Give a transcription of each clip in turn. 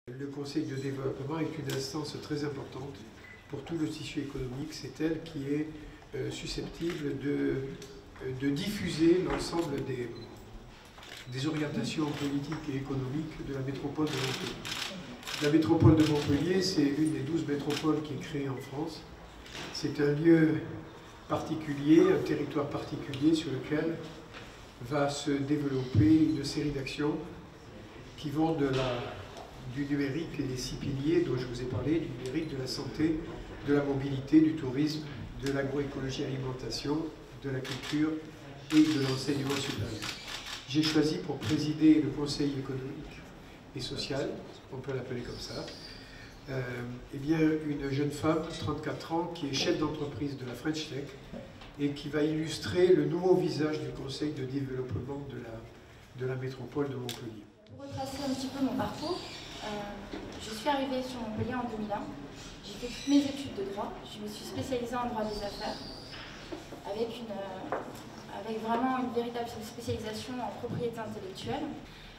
Le Conseil de développement est une instance très importante pour tout le tissu économique. C'est elle qui est susceptible de diffuser l'ensemble des orientations politiques et économiques de la métropole de Montpellier. La métropole de Montpellier, c'est une des 12 métropoles qui est créée en France. C'est un lieu particulier, un territoire particulier sur lequel va se développer une série d'actions qui vont du numérique et des 6 piliers dont je vous ai parlé, du numérique, de la santé, de la mobilité, du tourisme, de l'agroécologie alimentation, de la culture et de l'enseignement supérieur. J'ai choisi pour présider le Conseil économique et social, on peut l'appeler comme ça, eh bien, une jeune femme, 34 ans, qui est chef d'entreprise de la French Tech et qui va illustrer le nouveau visage du Conseil de développement de la métropole de Montpellier. Pour retracer un petit peu mon parcours, je suis arrivée sur Montpellier en 2001. J'ai fait toutes mes études de droit. Je me suis spécialisée en droit des affaires avec vraiment une véritable spécialisation en propriété intellectuelle.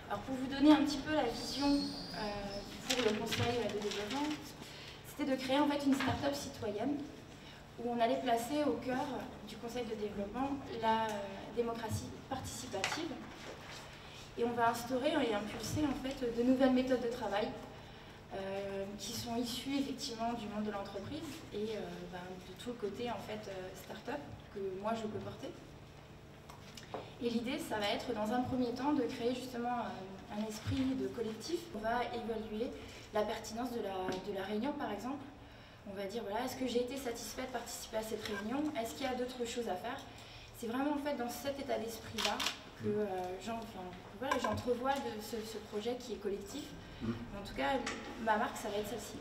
Alors pour vous donner un petit peu la vision pour le Conseil de développement, c'était de créer en fait une start-up citoyenne où on allait placer au cœur du Conseil de développement la démocratie participative. Et on va instaurer et impulser en fait de nouvelles méthodes de travail qui sont issues effectivement du monde de l'entreprise et de tout le côté en fait start-up que moi je peux porter. Et l'idée, ça va être dans un premier temps de créer justement un esprit de collectif. On va évaluer la pertinence de la réunion par exemple. On va dire voilà, est-ce que j'ai été satisfaite de participer à cette réunion? Est-ce qu'il y a d'autres choses à faire? C'est vraiment en fait dans cet état d'esprit-là que j'entrevois ce projet qui est collectif. En tout cas, ma marque, ça va être celle-ci.